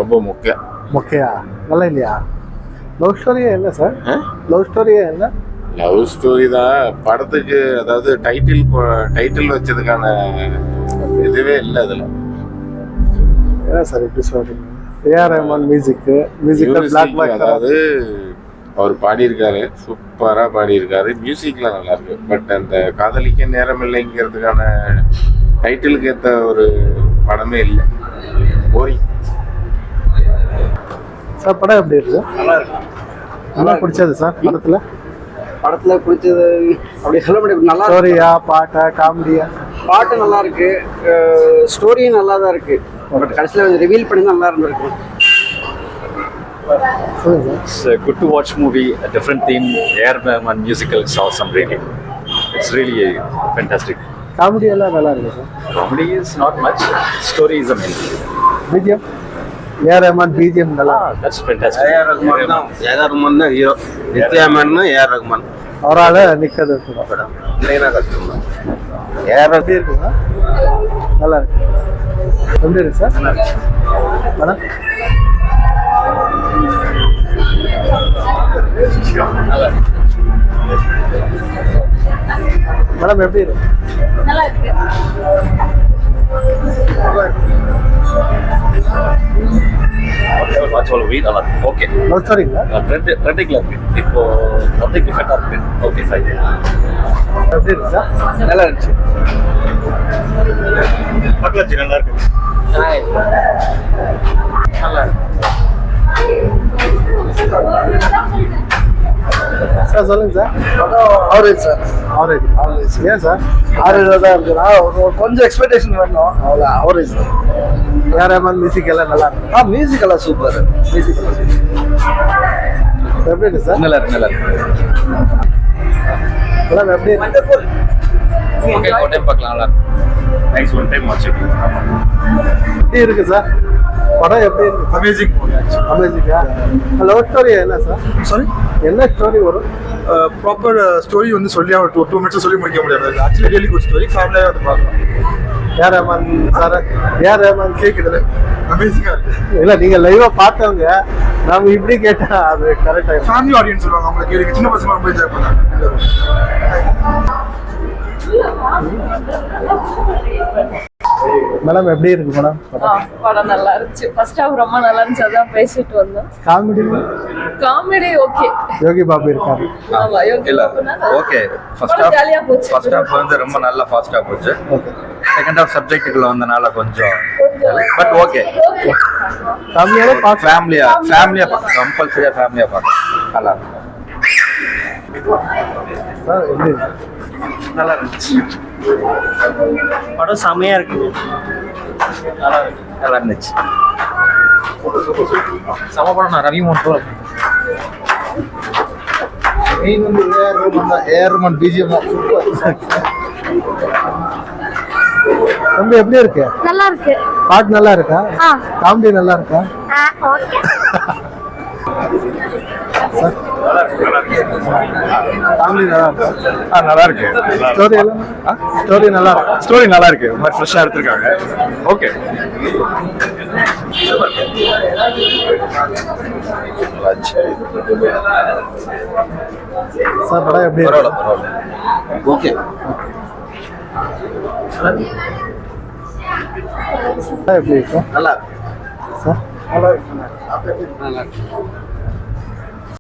ரொம்ப முக்கியம். மொக்கையா? நல்லா இல்லையா? லவ் ஸ்டோரியா என்ன சார்? லவ் ஸ்டோரியா என்ன? லவ் ஸ்டோரி தான் படத்துக்கு. அதாவது டைட்டில் வச்சதுக்கான இதுவே இல்லை அதில். என்ன சார் இப்படி சொல்றீங்க? ஏஆர் ரஹ்மான் மியூசிக் அதாவது அவர் பாடியிருக்காரு, சூப்பராக பாடியிருக்காரு, மியூசிக்லாம் நல்லா இருக்கு. பட் அந்த காதலிக்க நேரம் இல்லைங்கிறதுக்கான டைட்டிலுக்கு ஏற்ற ஒரு படமே இல்லை. போரிங். சார் படம் எப்படி இருக்கு? நல்லா இருக்கு. நல்லா பிடிச்சது சார் படத்தில் பிடிச்சது அப்படி சொல்ல முடியாது. நல்லா ஸ்டோரியா, பாட்டா, காமெடியா? பாட்டு நல்லா இருக்கு, ஸ்டோரியும் நல்லா தான் இருக்கு. பட் கடைசியில் ரிவீல் பண்ணி நல்லா இருந்திருக்கு. It's a good to watch movie, a different theme. A.R. Rahman musical is awesome, really. It's really fantastic. Comedy எல்லாம் நல்லா இருக்கு sir. Comedy is not much, story is amazing. BGM, A R Rahman BGM நல்லா. That's fantastic. A R Rahman தான் ஹீரோ. Nithya Menon A R Rahman அவரால் நிற்கிறது படம் இல்லைன்னா கஷ்டம் தான். ஏஆர் எப்படி இருக்குங்க? நல்லா இருக்கு. எப்படி இருக்கு சார்? நல்லா இருக்கு. மேடம் மேடம் எப்படி இருக்கு? நல்லா இருக்கு. Okay, watch all movie. Okay. Love ஸ்டோரிங்களா? ட்ரெண்டிங்ல இருக்கு. இப்போ ட்ரெண்டிங் ஃபேட்டா இருக்கு. Okay sir. எப்படி இருக்கு சார்? நல்லா இருந்துச்சு. பக்கத்துல நல்லா இருக்கு. நல்லா இருக்கு. சார் சொல்லுங்க சார். Average sir. ஆவரேஜ் ஏன் சார்? ஆவரேஜ் தான் இருக்குன்னா கொஞ்சம் எக்ஸ்பெக்டேஷன் வேணும். அவ்வளோ ஆவரேஜ் தான். ஏஆர் ரஹ்மான் மியூசிக் எல்லாம் நல்லா இருக்கு. மியூசிக் எல்லாம் சூப்பர். மியூசிக் எல்லாம் எப்படி இருக்கு சார்? நல்லா இருக்கு. மேடம் எப்படி இருக்கு? ஓகே, ஒரு டைம் பார்க்கலாம். நல்லா இருக்கு. Nice, one time watch it. எப்படி இருக்கு சார் படம்? எப்படி இருக்கு? அமேசிங்கா? லவ் ஸ்டோரி என்ன சார்? சாரி, என்ன ஸ்டோரி வரும்? ப்ராப்பர் ஸ்டோரி வந்து சொல்லி ஒரு 2 மினிட்ஸ் சொல்லி முடிக்க முடியாது. Actually really good story. ஃபேமிலியாக வந்து பார்க்கலாம். AR Rahman sir, AR Rahman கேட்குதுல அமேசிங்காக இருக்குது. இல்லை நீங்கள் லைவாக பார்த்தவங்க, நம்ம இப்படி கேட்டால் அது கரெக்டாக ஃபேமிலி ஆடியன்ஸ் சொல்லுவாங்க. அவங்க கேட்க சின்ன பசங்க ரொம்ப என்ஜாய் பண்ணாங்க. மேடம் எப்படி இருக்கு மேடம்? படம் நல்லா இருந்துச்சு. ஃபர்ஸ்ட் ஹாஃப் ரொம்ப நல்லா இருந்துச்சு, அதான் பேசிட்டு வந்தோம். Comedy okay. யோகி பாபு இருக்காரு. ஆமா, யோகி இல்ல பாபுனா ஓகே. ஜாலியா போச்சு. ஃபர்ஸ்ட் ஹாஃப் வந்து ரொம்ப நல்லா ஃபாஸ்டா போச்சு. செகண்ட் ஹாஃப் சப்ஜெக்ட்டுக்குள்ள வந்தனால கொஞ்சம் பட் ஓகே. ஃபேமிலியா கம்பல்சரியா ஃபேமிலியா பார்க்கலாம். நல்லா இருக்கும். சார் எப்படி இருக்கு? நல்லா இருந்துச்சு. படம் செம்மையா இருக்கு. நல்லா இருந்துச்சு. சம படம். நான் ரவி மோட்டோ மெயின் வந்து ஏஆர் ரஹ்மான் பிஜிஎம் தம்பி எப்படி இருக்கு? நல்லா இருக்கு. பாட்டு நல்லா இருக்கா? காமெடி நல்லா இருக்கா? ஓகே. காமெடி நல்லா இருக்கா? நல்லா இருக்கு. ஸ்டோரி நல்லா இருக்கா? ஸ்டோரி நல்லா இருக்கு. ரொம்ப ஃப்ரெஷ்ஷா எடுத்திருக்காங்க. ஓகே. சார் படம் எப்படி இருக்கு? ஓகே. படம் எப்படி இருக்கு நல்லா இருக்கு. சார் நல்லா இருக்கு.